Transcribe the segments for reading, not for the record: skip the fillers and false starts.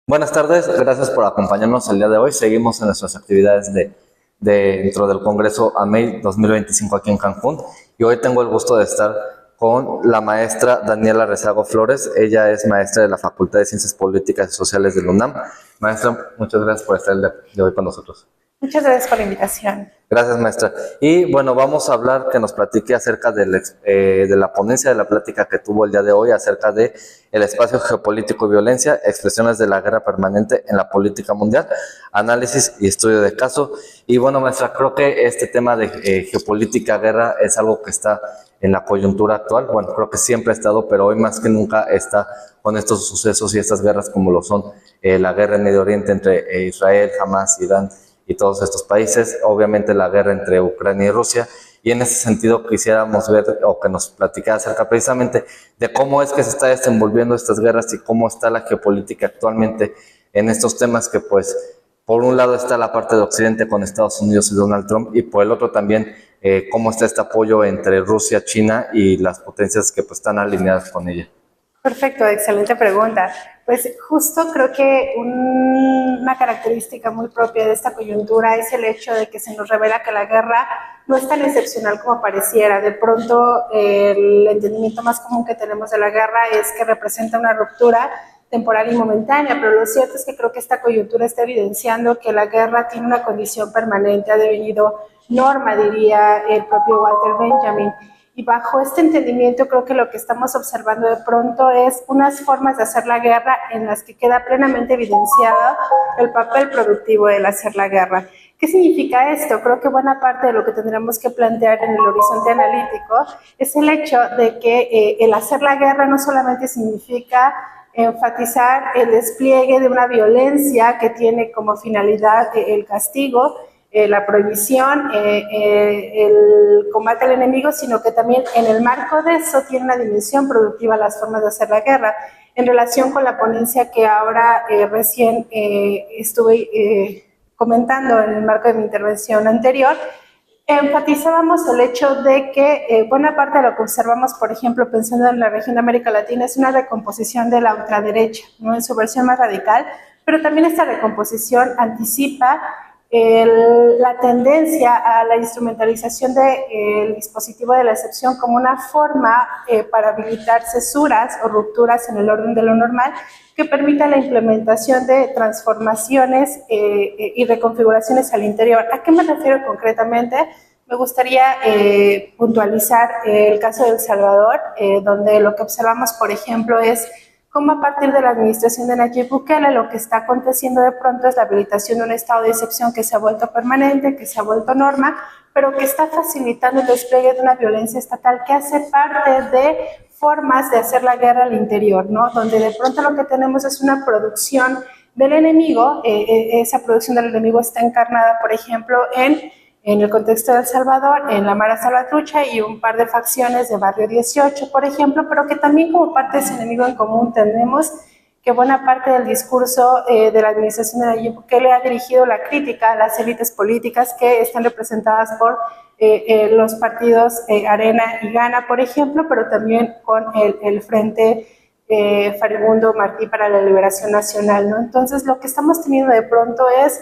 Buenas tardes, gracias por acompañarnos el día de hoy. Seguimos en nuestras actividades dentro del Congreso AMEI 2025 aquí en Cancún y hoy tengo el gusto de estar con la maestra Daniela Rezago Flores. Ella es maestra de la Facultad de Ciencias Políticas y Sociales de la UNAM. Maestra, muchas gracias por estar el día de hoy con nosotros. Muchas gracias por la invitación. Gracias, maestra. Y bueno, vamos a hablar, que nos platique acerca de la ponencia de la plática que tuvo el día de hoy acerca de el espacio geopolítico y violencia, expresiones de la guerra permanente en la política mundial, análisis y estudio de caso. Y bueno, maestra, creo que este tema de geopolítica, guerra, es algo que está en la coyuntura actual. Bueno, creo que siempre ha estado, pero hoy más que nunca está con estos sucesos y estas guerras como lo son la guerra en Medio Oriente entre Israel, Hamas, Irán y todos estos países, obviamente la guerra entre Ucrania y Rusia, y en ese sentido quisiéramos ver o que nos platicara acerca precisamente de cómo es que se está desenvolviendo estas guerras y cómo está la geopolítica actualmente en estos temas que pues por un lado está la parte de Occidente con Estados Unidos y Donald Trump y por el otro también cómo está este apoyo entre Rusia, China y las potencias que pues están alineadas con ella. Perfecto, excelente pregunta. Pues justo creo que una característica muy propia de esta coyuntura es el hecho de que se nos revela que la guerra no es tan excepcional como pareciera. De pronto el entendimiento más común que tenemos de la guerra es que representa una ruptura temporal y momentánea, pero lo cierto es que creo que esta coyuntura está evidenciando que la guerra tiene una condición permanente, ha devenido norma, diría el propio Walter Benjamin. Y bajo este entendimiento creo que lo que estamos observando de pronto es unas formas de hacer la guerra en las que queda plenamente evidenciado el papel productivo del hacer la guerra. ¿Qué significa esto? Creo que buena parte de lo que tendremos que plantear en el horizonte analítico es el hecho de que el hacer la guerra no solamente significa enfatizar el despliegue de una violencia que tiene como finalidad el castigo, la prohibición, el combate al enemigo, sino que también en el marco de eso tiene una dimensión productiva las formas de hacer la guerra. En relación con la ponencia que ahora recién estuve comentando en el marco de mi intervención anterior, enfatizábamos el hecho de que buena parte de lo que observamos, por ejemplo, pensando en la región de América Latina, es una recomposición de la ultraderecha, ¿no? En su versión más radical, pero también esta recomposición anticipa la tendencia a la instrumentalización del dispositivo de la excepción como una forma para habilitar cesuras o rupturas en el orden de lo normal que permita la implementación de transformaciones y reconfiguraciones al interior. ¿A qué me refiero concretamente? Me gustaría puntualizar el caso de El Salvador, donde lo que observamos, por ejemplo, es cómo a partir de la administración de Nayib Bukele lo que está aconteciendo de pronto es la habilitación de un estado de excepción que se ha vuelto permanente, que se ha vuelto norma, pero que está facilitando el despliegue de una violencia estatal que hace parte de formas de hacer la guerra al interior, ¿no? Donde de pronto lo que tenemos es una producción del enemigo, esa producción del enemigo está encarnada, por ejemplo, en el contexto de El Salvador, en la Mara Salvatrucha y un par de facciones de Barrio 18, por ejemplo, pero que también como parte de ese enemigo en común tenemos que buena parte del discurso de la administración de Nayib Bukele ha dirigido la crítica a las élites políticas que están representadas por los partidos Arena y Gana, por ejemplo, pero también con el Frente Faribundo Martí para la Liberación Nacional, ¿no? Entonces, lo que estamos teniendo de pronto es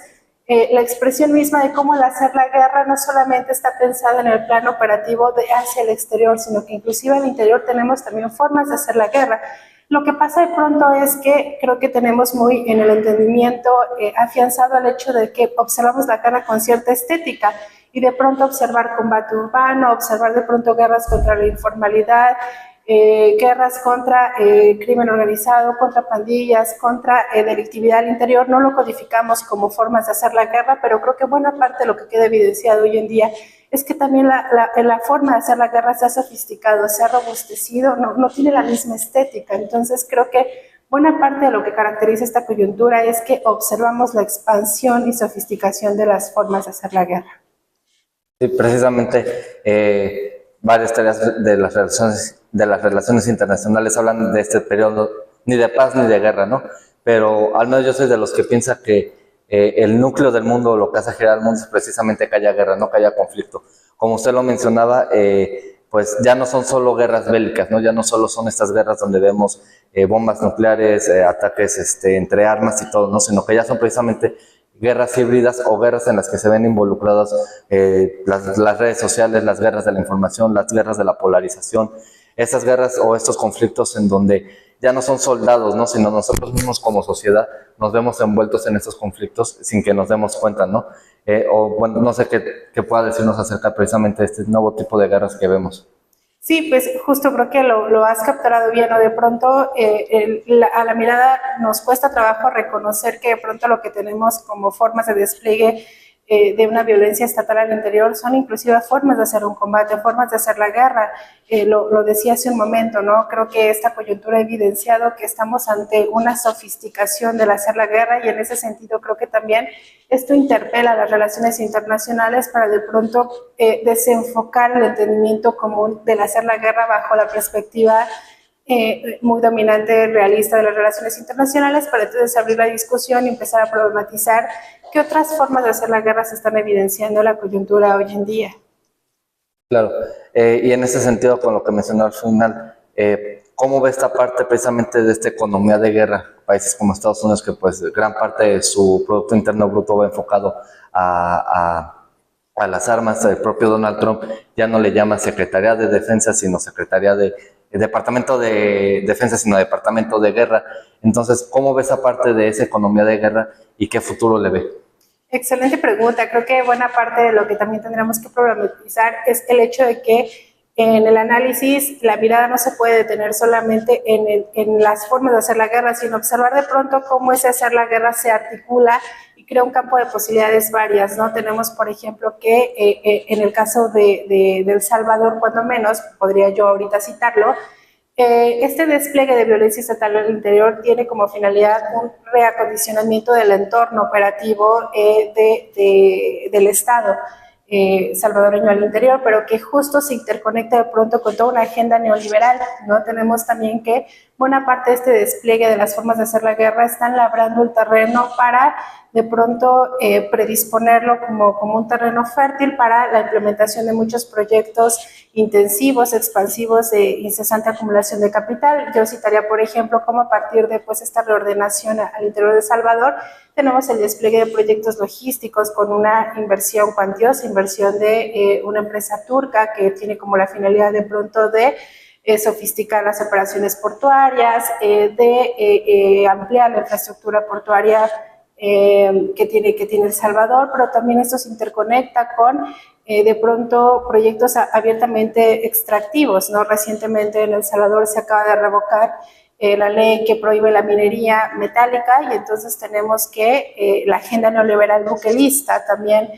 la expresión misma de cómo el hacer la guerra no solamente está pensada en el plano operativo hacia el exterior, sino que inclusive al interior tenemos también formas de hacer la guerra. Lo que pasa de pronto es que creo que tenemos muy en el entendimiento afianzado el hecho de que observamos la guerra con cierta estética y de pronto observar combate urbano, observar de pronto guerras contra la informalidad, guerras contra crimen organizado, contra pandillas, contra delictividad al interior, no lo codificamos como formas de hacer la guerra, pero creo que buena parte de lo que queda evidenciado hoy en día es que también la forma de hacer la guerra se ha sofisticado, se ha robustecido, no tiene la misma estética. Entonces creo que buena parte de lo que caracteriza esta coyuntura es que observamos la expansión y sofisticación de las formas de hacer la guerra. Sí, precisamente varias tareas de las relaciones internacionales hablan de este periodo ni de paz ni de guerra, ¿no? Pero al menos yo soy de los que piensa que el núcleo del mundo, lo que hace girar al mundo es precisamente que haya guerra, no que haya conflicto. Como usted lo mencionaba, pues ya no son solo guerras bélicas, ¿no? Ya no solo son estas guerras donde vemos bombas nucleares, ataques entre armas y todo, ¿no? Sino que ya son precisamente guerras híbridas o guerras en las que se ven involucradas las redes sociales, las guerras de la información, las guerras de la polarización, estas guerras o estos conflictos en donde ya no son soldados, ¿no? Sino nosotros mismos como sociedad nos vemos envueltos en estos conflictos sin que nos demos cuenta, ¿no? O bueno, no sé qué pueda decirnos acerca precisamente de este nuevo tipo de guerras que vemos. Sí, pues justo creo que lo has capturado bien, o de pronto a la mirada nos cuesta trabajo reconocer que de pronto lo que tenemos como formas de despliegue de una violencia estatal al interior son inclusive formas de hacer un combate, formas de hacer la guerra. Lo decía hace un momento, ¿no? Creo que esta coyuntura ha evidenciado que estamos ante una sofisticación del hacer la guerra, y en ese sentido creo que también esto interpela las relaciones internacionales para de pronto desenfocar el entendimiento común del hacer la guerra bajo la perspectiva muy dominante, realista de las relaciones internacionales, para entonces abrir la discusión y empezar a problematizar qué otras formas de hacer la guerra se están evidenciando en la coyuntura hoy en día. Claro, y en ese sentido, con lo que mencionó al final, ¿cómo ve esta parte precisamente de esta economía de guerra? Países como Estados Unidos, que pues gran parte de su Producto Interno Bruto va enfocado a las armas. El propio Donald Trump ya no le llama Secretaría de Defensa, sino Secretaría de Departamento de Defensa, sino Departamento de Guerra. Entonces, ¿cómo ve esa parte de esa economía de guerra y qué futuro le ve? Excelente pregunta. Creo que buena parte de lo que también tendremos que problematizar es el hecho de que en el análisis la mirada no se puede detener solamente en las formas de hacer la guerra, sino observar de pronto cómo ese hacer la guerra se articula y crea un campo de posibilidades varias, ¿no? Tenemos, por ejemplo, que en el caso de El Salvador, cuando menos, podría yo ahorita citarlo, este despliegue de violencia estatal al interior tiene como finalidad un reacondicionamiento del entorno operativo del Estado salvadoreño al interior, pero que justo se interconecta de pronto con toda una agenda neoliberal, ¿no? Tenemos también que buena parte de este despliegue de las formas de hacer la guerra están labrando el terreno para de pronto predisponerlo como un terreno fértil para la implementación de muchos proyectos intensivos, expansivos de incesante acumulación de capital. Yo citaría, por ejemplo, cómo a partir de pues, esta reordenación al interior de Salvador, tenemos el despliegue de proyectos logísticos con una inversión cuantiosa, inversión de una empresa turca que tiene como la finalidad de pronto de sofisticar las operaciones portuarias, de ampliar la infraestructura portuaria que tiene El Salvador, pero también esto se interconecta con de pronto proyectos abiertamente extractivos, ¿no? Recientemente en El Salvador se acaba de revocar la ley que prohíbe la minería metálica, y entonces tenemos que la agenda neoliberal buquelista también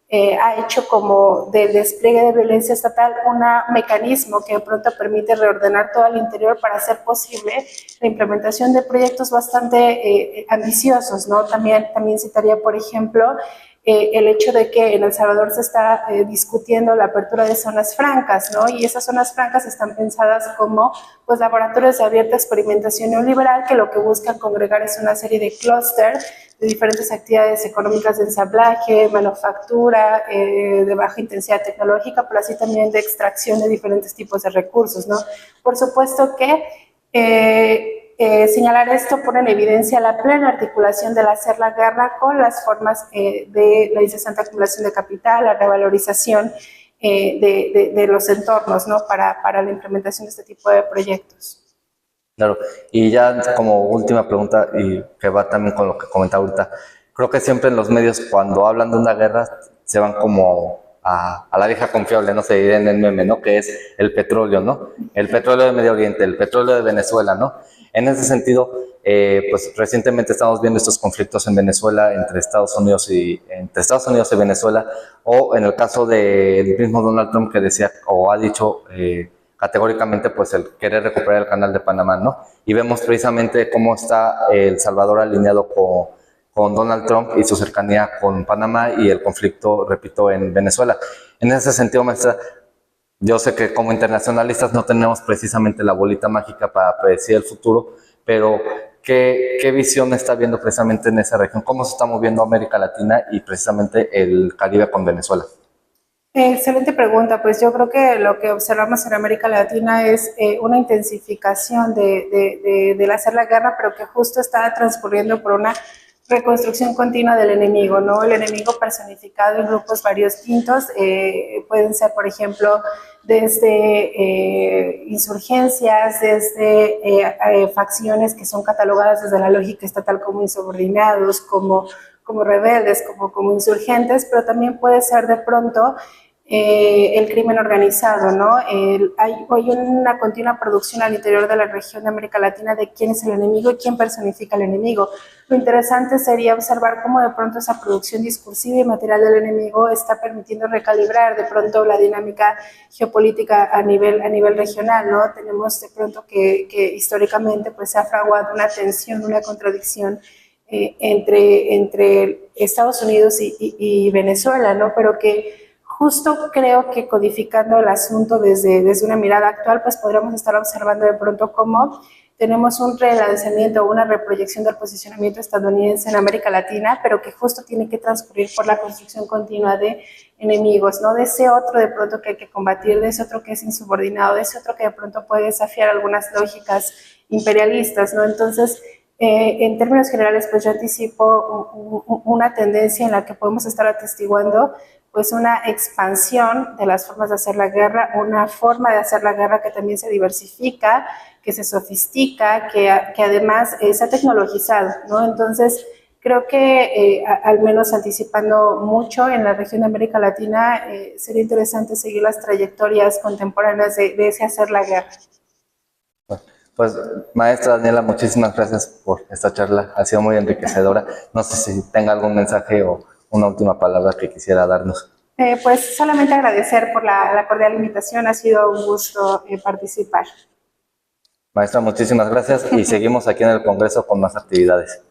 ha hecho como del despliegue de violencia estatal un mecanismo que de pronto permite reordenar todo el interior para hacer posible la implementación de proyectos bastante ambiciosos, ¿no? También citaría, por ejemplo, el hecho de que en El Salvador se está discutiendo la apertura de zonas francas, ¿no? Y esas zonas francas están pensadas como pues, laboratorios de abierta experimentación neoliberal que lo que buscan congregar es una serie de clústeres de diferentes actividades económicas de ensamblaje, manufactura, de baja intensidad tecnológica, pero así también de extracción de diferentes tipos de recursos, ¿no? Por supuesto que señalar esto pone en evidencia la plena articulación del hacer la guerra con las formas de la incesante acumulación de capital, la revalorización de los entornos, ¿no? Para la implementación de este tipo de proyectos. Claro, y ya como última pregunta, y que va también con lo que comentaba ahorita, creo que siempre en los medios cuando hablan de una guerra se van como a la vieja confiable, no se dirá en el meme, ¿no? Que es el petróleo, ¿no? El petróleo de Medio Oriente, el petróleo de Venezuela, ¿no? En ese sentido, pues recientemente estamos viendo estos conflictos en Venezuela entre Estados Unidos y Venezuela, o en el caso del mismo Donald Trump que decía o ha dicho categóricamente pues el querer recuperar el canal de Panamá, ¿no? Y vemos precisamente cómo está El Salvador alineado con Donald Trump y su cercanía con Panamá y el conflicto, repito, en Venezuela. En ese sentido, maestra, yo sé que como internacionalistas no tenemos precisamente la bolita mágica para predecir el futuro, pero ¿qué visión está viendo precisamente en esa región? ¿Cómo se está moviendo América Latina y precisamente el Caribe con Venezuela? Excelente pregunta. Pues yo creo que lo que observamos en América Latina es una intensificación del hacer la guerra, pero que justo está transcurriendo por una reconstrucción continua del enemigo, ¿no? El enemigo personificado en grupos varios distintos, pueden ser, por ejemplo, desde insurgencias, desde facciones que son catalogadas desde la lógica estatal como insubordinados, como rebeldes, como insurgentes, pero también puede ser de pronto el crimen organizado, ¿no? Hay una continua producción al interior de la región de América Latina de quién es el enemigo y quién personifica al enemigo. Lo interesante sería observar cómo de pronto esa producción discursiva y material del enemigo está permitiendo recalibrar de pronto la dinámica geopolítica a nivel regional, ¿no? Tenemos de pronto que históricamente pues se ha fraguado una tensión, una contradicción entre Estados Unidos y Venezuela, ¿no? Pero que justo creo que codificando el asunto desde una mirada actual, pues podríamos estar observando de pronto cómo tenemos un relanzamiento, una reproyección del posicionamiento estadounidense en América Latina, pero que justo tiene que transcurrir por la construcción continua de enemigos, ¿no? De ese otro de pronto que hay que combatir, de ese otro que es insubordinado, de ese otro que de pronto puede desafiar algunas lógicas imperialistas, ¿no? Entonces, en términos generales, pues yo anticipo una tendencia en la que podemos estar atestiguando pues una expansión de las formas de hacer la guerra, una forma de hacer la guerra que también se diversifica, que se sofistica, que además se ha tecnologizado, ¿no? Entonces, creo que al menos anticipando mucho en la región de América Latina, sería interesante seguir las trayectorias contemporáneas de ese hacer la guerra. Pues, maestra Daniela, muchísimas gracias por esta charla. Ha sido muy enriquecedora. No sé si tenga algún mensaje o una última palabra que quisiera darnos. Pues solamente agradecer por la cordial invitación. Ha sido un gusto participar. Maestra, muchísimas gracias y seguimos aquí en el Congreso con más actividades.